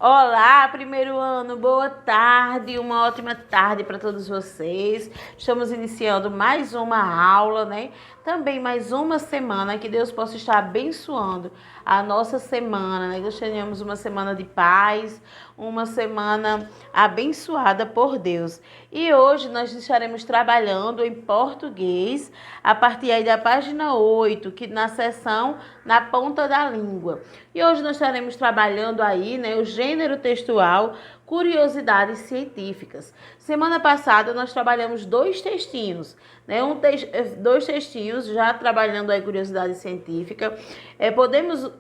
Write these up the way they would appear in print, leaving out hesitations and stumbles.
Olá, primeiro ano, boa tarde, uma ótima tarde para todos vocês. Estamos iniciando mais uma aula, né? Também mais uma semana, que Deus possa estar abençoando a nossa semana, né? Nós tenhamos uma semana de paz, uma semana abençoada por Deus. E hoje nós estaremos trabalhando em português, a partir aí da página 8, que na seção Na Ponta da Língua. E hoje nós estaremos trabalhando aí, né, o gênero textual, curiosidades científicas. Semana passada nós trabalhamos dois textinhos, né, dois textinhos já trabalhando aí curiosidade científica. Podemos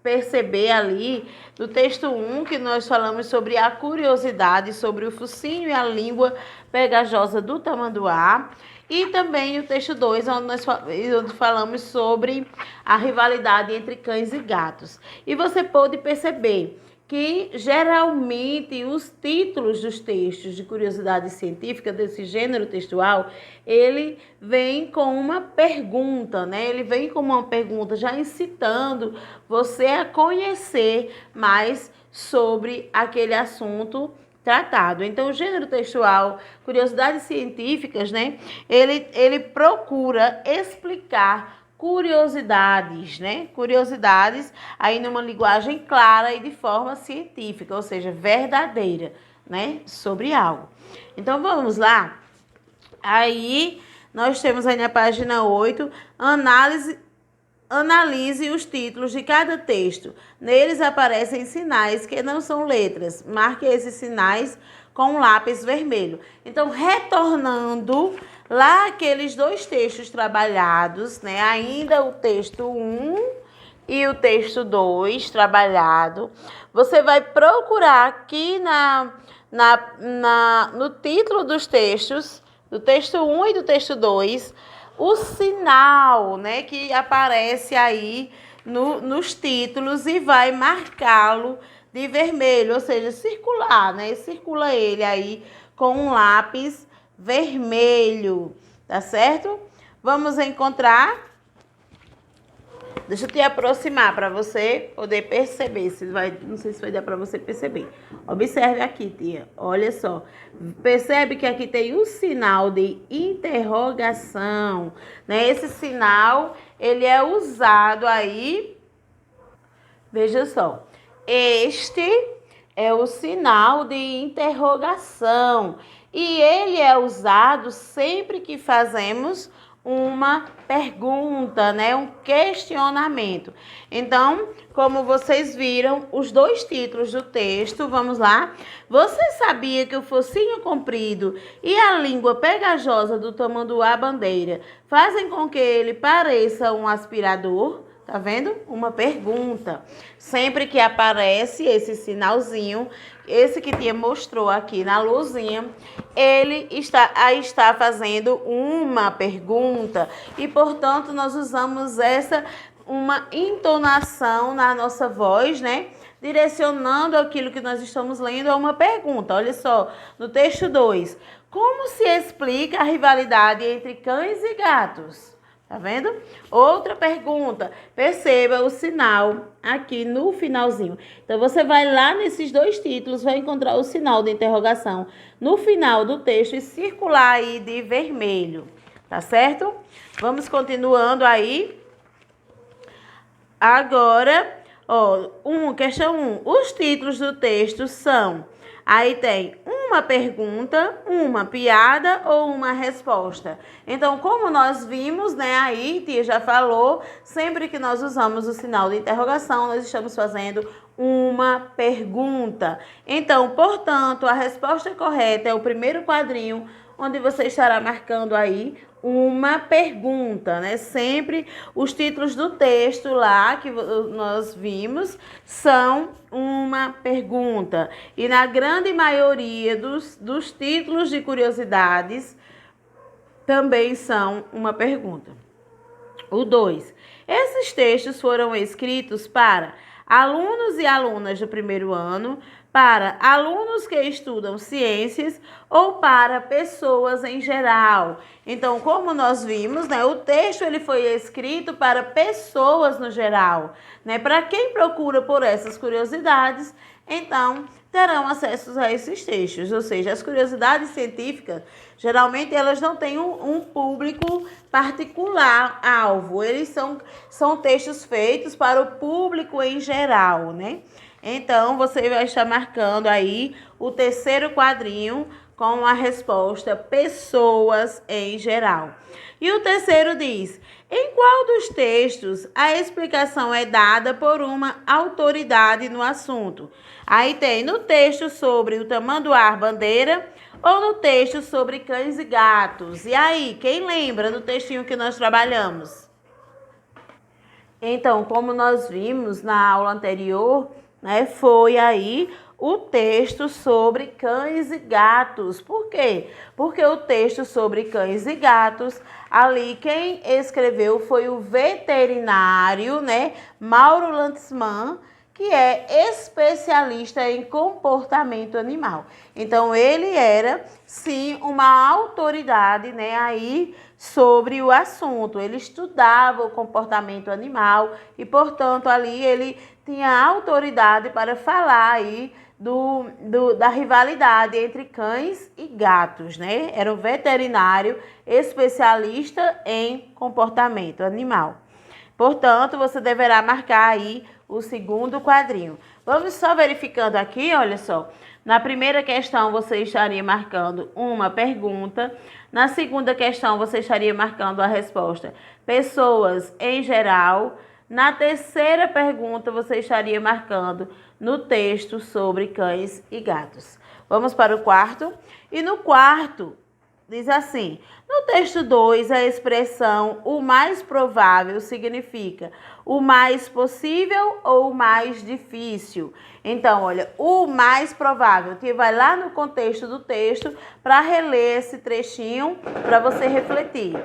perceber ali no texto 1 que nós falamos sobre a curiosidade, sobre o focinho e a língua pegajosa do tamanduá. E também o texto 2, onde falamos sobre a rivalidade entre cães e gatos. E você pode perceber que geralmente os títulos dos textos de curiosidade científica desse gênero textual, ele vem com uma pergunta, né? Ele vem com uma pergunta já incitando você a conhecer mais sobre aquele assunto tratado. Então, o gênero textual, curiosidades científicas, né? Ele procura explicar curiosidades, né? Curiosidades aí numa linguagem clara e de forma científica, ou seja, verdadeira, né? Sobre algo. Então, vamos lá? Aí, nós temos aí na página 8, analise os títulos de cada texto. Neles aparecem sinais que não são letras. Marque esses sinais com um lápis vermelho. Então, retornando lá aqueles dois textos trabalhados, né? Ainda o texto 1 e o texto 2 trabalhado. Você vai procurar aqui no título dos textos, do texto 1 e do texto 2, o sinal, né, que aparece aí nos títulos e vai marcá-lo de vermelho, ou seja, circular, né? Circula ele aí com um lápis vermelho, tá certo? Vamos encontrar. Deixa eu te aproximar para você poder perceber, não sei se vai dar para você perceber. Observe aqui, tia, olha só. Percebe que aqui tem um sinal de interrogação, né? Esse sinal, ele é usado aí, veja só. Este é o sinal de interrogação e ele é usado sempre que fazemos uma pergunta, né? Um questionamento. Então, como vocês viram, os dois títulos do texto, vamos lá. Você sabia que o focinho comprido e a língua pegajosa do tamanduá-bandeira fazem com que ele pareça um aspirador? Tá vendo? Uma pergunta. Sempre que aparece esse sinalzinho, esse que tia mostrou aqui na luzinha, ele está fazendo uma pergunta. E, portanto, nós usamos uma entonação na nossa voz, né? Direcionando aquilo que nós estamos lendo a uma pergunta. Olha só, no texto 2. Como se explica a rivalidade entre cães e gatos? Tá vendo? Outra pergunta. Perceba o sinal aqui no finalzinho. Então, você vai lá nesses dois títulos, vai encontrar o sinal de interrogação no final do texto e circular aí de vermelho. Tá certo? Vamos continuando aí. Agora, questão 1. Os títulos do texto são... Aí tem uma pergunta, uma piada ou uma resposta. Então, como nós vimos, né, aí, tia já falou, sempre que nós usamos o sinal de interrogação, nós estamos fazendo uma pergunta. Então, portanto, a resposta correta é o primeiro quadrinho, onde você estará marcando aí uma pergunta, né? Sempre os títulos do texto lá que nós vimos são uma pergunta. E na grande maioria dos títulos de curiosidades também são uma pergunta. O 2. Esses textos foram escritos para alunos e alunas do primeiro ano, para alunos que estudam ciências ou para pessoas em geral. Então, como nós vimos, né, o texto ele foi escrito para pessoas no geral, né? Para quem procura por essas curiosidades, então terão acesso a esses textos. Ou seja, as curiosidades científicas, geralmente elas não têm um público particular alvo. Eles são textos feitos para o público em geral, né? Então, você vai estar marcando aí o terceiro quadrinho com a resposta pessoas em geral. E o terceiro diz: em qual dos textos a explicação é dada por uma autoridade no assunto? Aí tem no texto sobre o tamanduá-bandeira ou no texto sobre cães e gatos. E aí, quem lembra do textinho que nós trabalhamos? Então, como nós vimos na aula anterior, né, foi aí o texto sobre cães e gatos. Por quê? Porque o texto sobre cães e gatos, ali quem escreveu foi o veterinário, né, Mauro Lantzmann, que é especialista em comportamento animal. Então, ele era, sim, uma autoridade, né, aí sobre o assunto. Ele estudava o comportamento animal e, portanto, ali ele tinha autoridade para falar aí da rivalidade entre cães e gatos, né? Era um veterinário especialista em comportamento animal. Portanto, você deverá marcar aí o segundo quadrinho. Vamos só verificando aqui, olha só. Na primeira questão, você estaria marcando uma pergunta. Na segunda questão, você estaria marcando a resposta pessoas em geral. Na terceira pergunta, você estaria marcando no texto sobre cães e gatos. Vamos para o quarto. E no quarto, diz assim: no texto 2, a expressão o mais provável significa o mais possível ou o mais difícil. Então, olha, o mais provável, que vai lá no contexto do texto para reler esse trechinho para você refletir.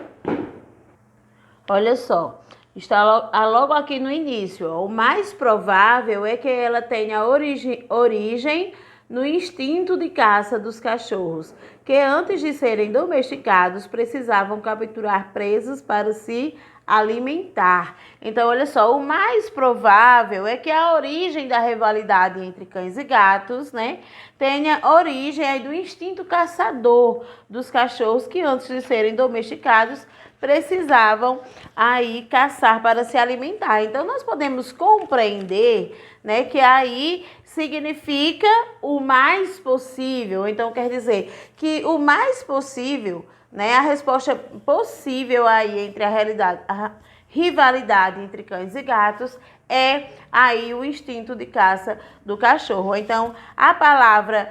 Olha só, está logo aqui no início, ó, o mais provável é que ela tenha origem no instinto de caça dos cachorros, que antes de serem domesticados precisavam capturar presas para se alimentar. Então, olha só, o mais provável é que a origem da rivalidade entre cães e gatos, né, tenha origem aí do instinto caçador dos cachorros que antes de serem domesticados precisavam aí caçar para se alimentar. Então, nós podemos compreender, né, que aí significa o mais possível. Então, quer dizer que o mais possível, né, a resposta possível aí entre a rivalidade entre cães e gatos é aí o instinto de caça do cachorro. Então, a palavra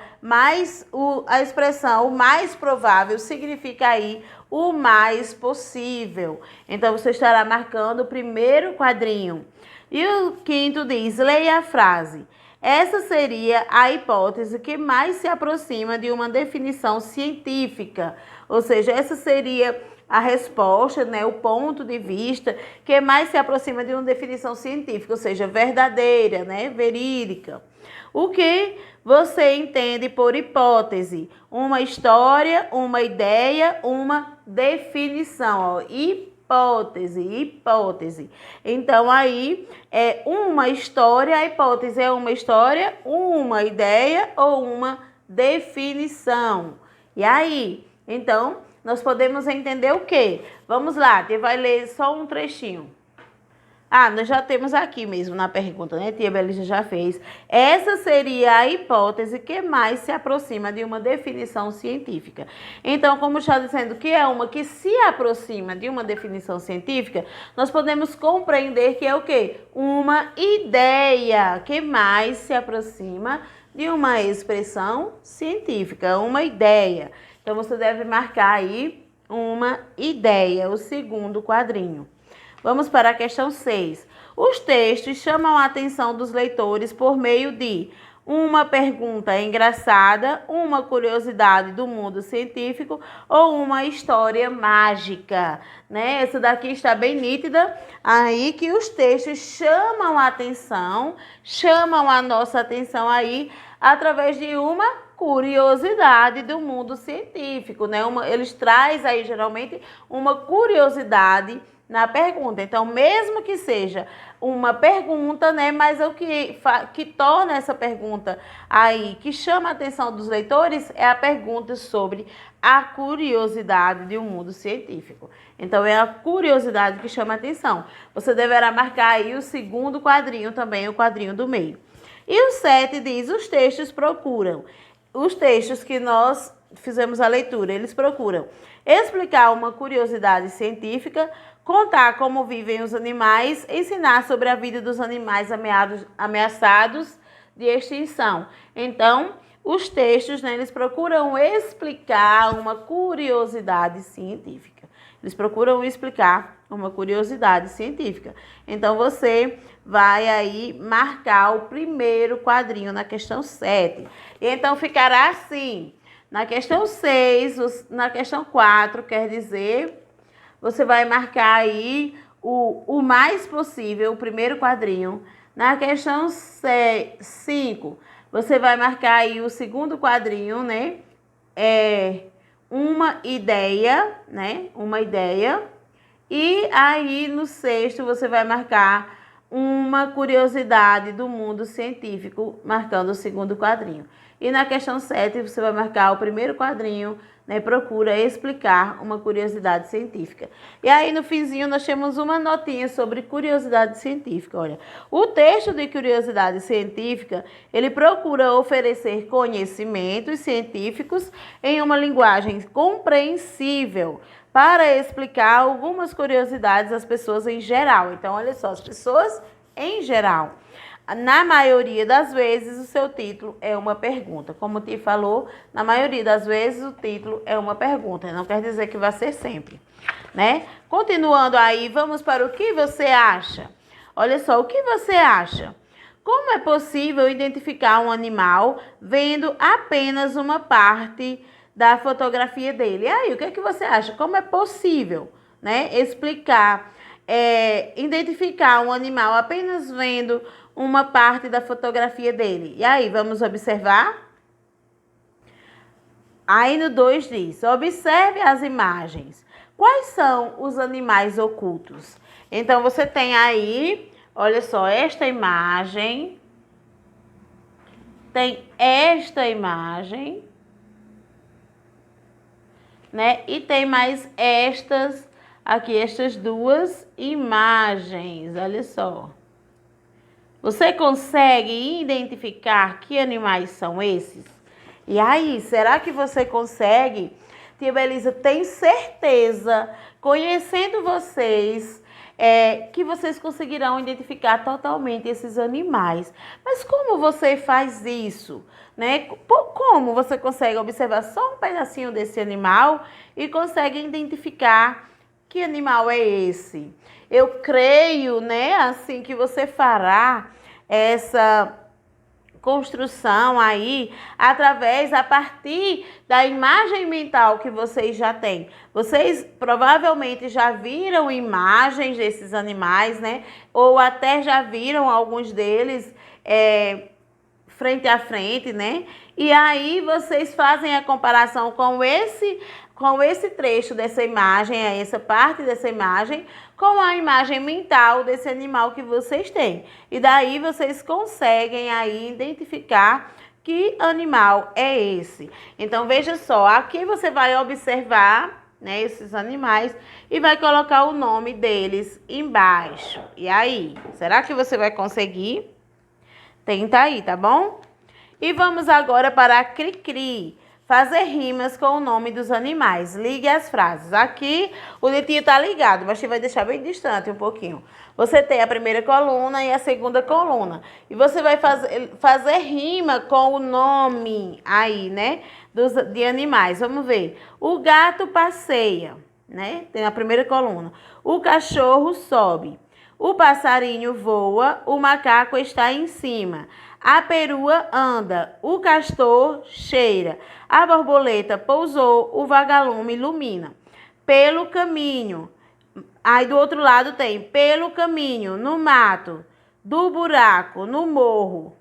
a expressão o mais provável significa aí o mais possível. Então, você estará marcando o primeiro quadrinho. E o quinto diz: leia a frase. Essa seria a hipótese que mais se aproxima de uma definição científica. Ou seja, essa seria a resposta, né, o ponto de vista que mais se aproxima de uma definição científica, ou seja, verdadeira, né, verídica. O que você entende por hipótese? Uma história, uma ideia, uma definição. Ó, hipótese. Então, aí é uma história, a hipótese é uma história, uma ideia ou uma definição. E aí, então, nós podemos entender o quê? Vamos lá, você vai ler só um trechinho. Nós já temos aqui mesmo na pergunta, né? Tia Belisa já fez. Essa seria a hipótese que mais se aproxima de uma definição científica. Então, como está dizendo que é uma que se aproxima de uma definição científica, nós podemos compreender que é o quê? Uma ideia que mais se aproxima de uma expressão científica, uma ideia. Então, você deve marcar aí uma ideia, o segundo quadrinho. Vamos para a questão 6. Os textos chamam a atenção dos leitores por meio de uma pergunta engraçada, uma curiosidade do mundo científico ou uma história mágica, né? Essa daqui está bem nítida, aí que os textos chamam a atenção, chamam a nossa atenção aí através de uma curiosidade do mundo científico, né? Eles trazem aí geralmente uma curiosidade na pergunta. Então, mesmo que seja uma pergunta, né? Mas o que torna essa pergunta aí, que chama a atenção dos leitores, é a pergunta sobre a curiosidade de um mundo científico. Então, é a curiosidade que chama a atenção. Você deverá marcar aí o segundo quadrinho também, o quadrinho do meio. E o 7 diz, os textos procuram. Os textos que nós fizemos a leitura, eles procuram explicar uma curiosidade científica, contar como vivem os animais, ensinar sobre a vida dos animais ameaçados de extinção. Então, os textos, né, eles procuram explicar uma curiosidade científica. Eles procuram explicar uma curiosidade científica. Então, você vai aí marcar o primeiro quadrinho na questão 7. E então, ficará assim. Na questão 6, na questão 4, quer dizer, você vai marcar aí o mais possível, o primeiro quadrinho. Na questão 5, você vai marcar aí o segundo quadrinho, né? Uma ideia, né? Uma ideia. E aí no 6º você vai marcar uma curiosidade do mundo científico, marcando o segundo quadrinho. E na questão 7 você vai marcar o primeiro quadrinho, né? Procura explicar uma curiosidade científica. E aí no finzinho nós temos uma notinha sobre curiosidade científica. Olha, o texto de curiosidade científica, ele procura oferecer conhecimentos científicos em uma linguagem compreensível para explicar algumas curiosidades às pessoas em geral. Então, olha só, as pessoas em geral. Na maioria das vezes, o seu título é uma pergunta. Como o Ti falou, na maioria das vezes, o título é uma pergunta. Não quer dizer que vai ser sempre, né? Continuando aí, vamos para o que você acha. Olha só, o que você acha? Como é possível identificar um animal vendo apenas uma parte da fotografia dele? E aí, o que é que você acha? Como é possível, né, explicar, identificar um animal apenas vendo uma parte da fotografia dele? E aí, vamos observar? Aí no 2 diz, observe as imagens. Quais são os animais ocultos? Então, você tem aí, olha só, esta imagem, tem esta imagem, né? E tem mais estas aqui, estas duas imagens, olha só. Você consegue identificar que animais são esses? E aí, será que você consegue? Tia Belisa, tem certeza, conhecendo vocês, que vocês conseguirão identificar totalmente esses animais. Mas como você faz isso? Né? Como você consegue observar só um pedacinho desse animal e consegue identificar que animal é esse? Eu creio, né, assim, que você fará essa construção aí a partir da imagem mental que vocês já têm. Vocês provavelmente já viram imagens desses animais, né? Ou até já viram alguns deles frente a frente, né? E aí vocês fazem a comparação com esse trecho dessa imagem, essa parte dessa imagem, com a imagem mental desse animal que vocês têm. E daí vocês conseguem aí identificar que animal é esse. Então, veja só, aqui você vai observar, né, esses animais e vai colocar o nome deles embaixo. E aí, será que você vai conseguir? Tenta aí, tá bom? E vamos agora para a Cri-Cri. Fazer rimas com o nome dos animais. Ligue as frases. Aqui o Litinho tá ligado, mas você vai deixar bem distante um pouquinho. Você tem a primeira coluna e a segunda coluna. E você vai fazer rima com o nome aí, né? De animais. Vamos ver. O gato passeia, né? Tem a primeira coluna. O cachorro sobe. O passarinho voa. O macaco está em cima. A perua anda, o castor cheira, a borboleta pousou, o vagalume ilumina. Pelo caminho, aí do outro lado tem pelo caminho, no mato, do buraco, no morro,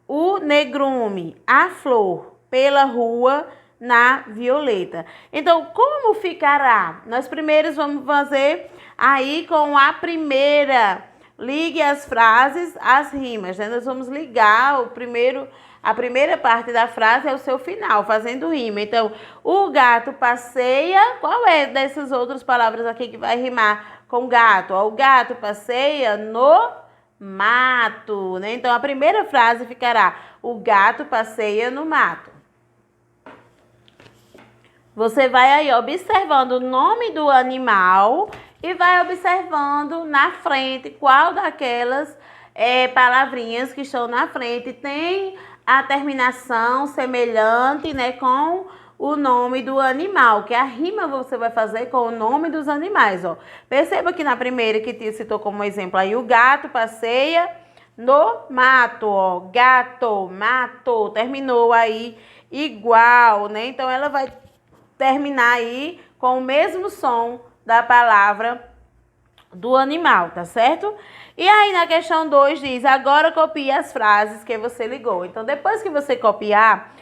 o negrume, a flor, pela rua na violeta. Então, como ficará? Nós primeiros vamos fazer aí com a primeira. Ligue as frases às rimas, né? Nós vamos ligar a primeira parte da frase é o seu final, fazendo rima. Então, o gato passeia. Qual é dessas outras palavras aqui que vai rimar com gato? O gato passeia no mato, né? Então, a primeira frase ficará: o gato passeia no mato. Você vai aí observando o nome do animal e vai observando na frente qual daquelas palavrinhas que estão na frente tem a terminação semelhante, né, com o nome do animal, que a rima você vai fazer com o nome dos animais, ó. Perceba que na primeira que te citou como exemplo aí, o gato passeia no mato, ó. Gato, mato, terminou aí igual, né? Então ela vai terminar aí com o mesmo som da palavra do animal, tá certo? E aí na questão 2 diz: agora copie as frases que você ligou. Então depois que você copiar,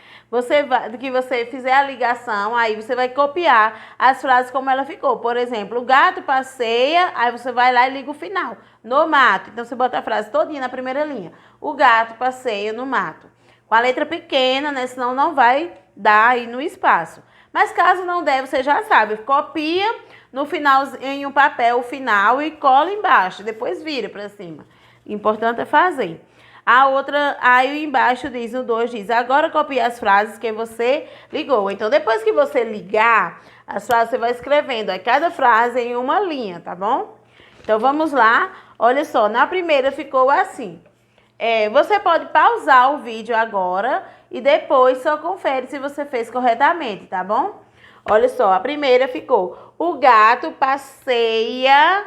que você fizer a ligação, aí você vai copiar as frases como ela ficou. Por exemplo, o gato passeia, aí você vai lá e liga o final, no mato. Então você bota a frase todinha na primeira linha. O gato passeia no mato. Com a letra pequena, né? Senão não vai dar aí no espaço. Mas caso não der, você já sabe, copia no final em um papel o final e cola embaixo, depois vira para cima. Importante é fazer. A outra, aí embaixo diz, no 2 diz: agora copia as frases que você ligou. Então, depois que você ligar as frases, você vai escrevendo aí cada frase em uma linha, tá bom? Então, vamos lá. Olha só, na primeira ficou assim. Você pode pausar o vídeo agora e depois só confere se você fez corretamente, tá bom? Olha só, a primeira ficou: o gato passeia,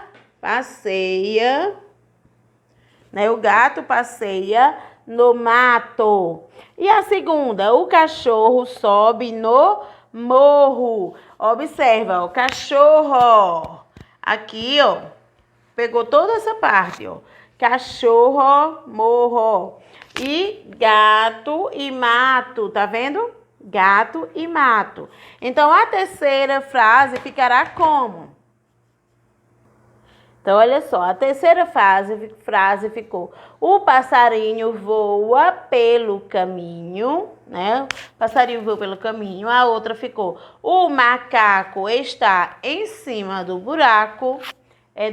né? O gato passeia no mato. E a segunda: o cachorro sobe no morro. Observa, o cachorro. Aqui, ó, pegou toda essa parte, ó. Cachorro, morro. E gato e mato, tá vendo? Gato e mato. Então, a terceira frase ficará como? Então, olha só, a terceira frase ficou: o passarinho voa pelo caminho, né? O passarinho voa pelo caminho. A outra ficou: o macaco está em cima do buraco,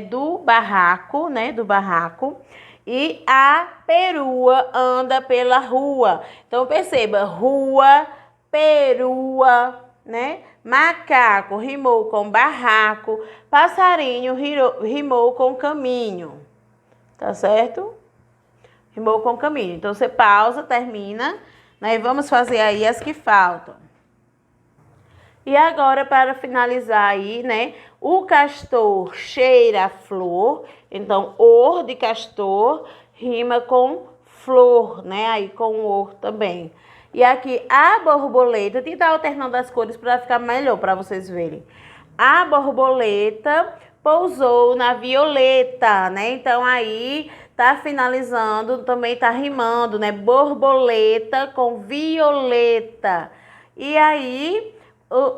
do barraco, né? Do barraco. E a perua anda pela rua. Então, perceba, rua, perua, né? Macaco rimou com barraco, passarinho rimou com caminho, tá certo? Rimou com caminho. Então, você pausa, termina, né? E vamos fazer aí as que faltam. E agora, para finalizar aí, né? O castor cheira a flor. Então, or de castor rima com flor, né? Aí com or também. E aqui, a borboleta, tem que estar alternando as cores para ficar melhor, para vocês verem. A borboleta pousou na violeta, né? Então, aí tá finalizando, também tá rimando, né? Borboleta com violeta. E aí,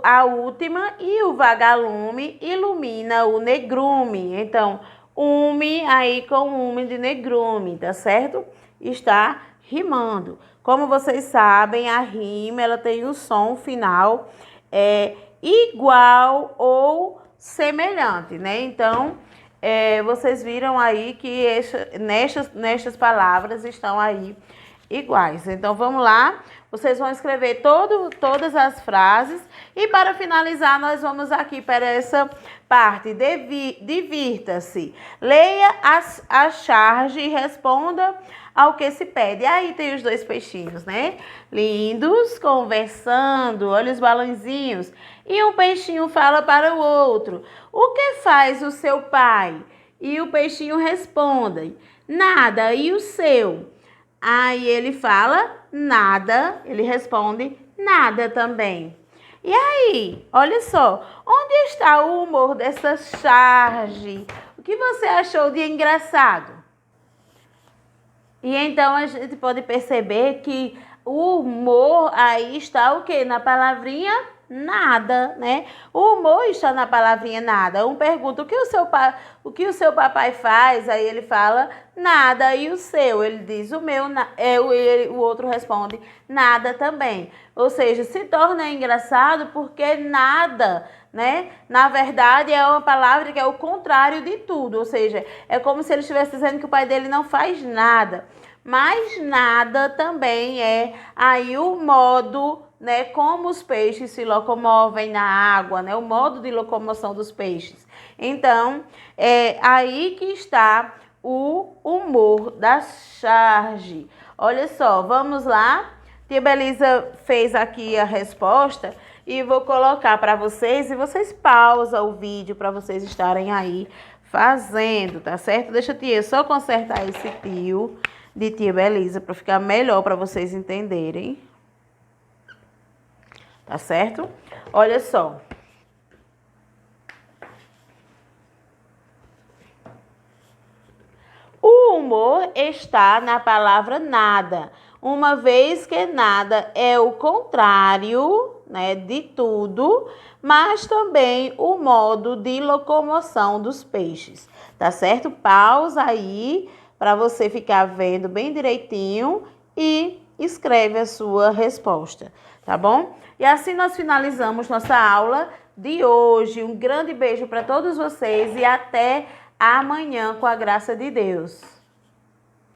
a última: e o vagalume ilumina o negrume. Então, ume aí com ume de negrume, tá certo? Está rimando. Como vocês sabem, a rima ela tem um som final igual ou semelhante, né? Então, vocês viram aí que nestas palavras estão aí iguais. Então, vamos lá. Vocês vão escrever todas as frases. E para finalizar, nós vamos aqui para essa parte. Divirta-se. Leia a charge e responda ao que se pede. Aí tem os dois peixinhos, né? Lindos, conversando. Olha os balãozinhos. E um peixinho fala para o outro: o que faz o seu pai? E o peixinho responde: nada. E o seu? Aí ele fala: nada. Ele responde: nada também. E aí, olha só, onde está o humor dessa charge? O que você achou de engraçado? E então a gente pode perceber que o humor aí está o quê? Na palavrinha nada, né? O humor está na palavrinha nada. Um pergunta o que o seu papai faz? Aí ele fala nada. E o seu? Ele diz o meu, o outro responde nada também. Ou seja, se torna engraçado porque nada, né? Na verdade é uma palavra que é o contrário de tudo. Ou seja, é como se ele estivesse dizendo que o pai dele não faz nada. Mas nada também é aí o modo, né, como os peixes se locomovem na água, né, o modo de locomoção dos peixes. Então, é aí que está o humor da charge. Olha só, vamos lá. Tia Belisa fez aqui a resposta e vou colocar para vocês e vocês pausam o vídeo para vocês estarem aí fazendo, tá certo? Deixa a tia só consertar esse tio de tia Belisa para ficar melhor para vocês entenderem. Tá certo? Olha só. O humor está na palavra nada, uma vez que nada é o contrário, né, de tudo, mas também o modo de locomoção dos peixes. Tá certo? Pausa aí para você ficar vendo bem direitinho e escreve a sua resposta, tá bom? E assim nós finalizamos nossa aula de hoje. Um grande beijo para todos vocês e até amanhã com a graça de Deus.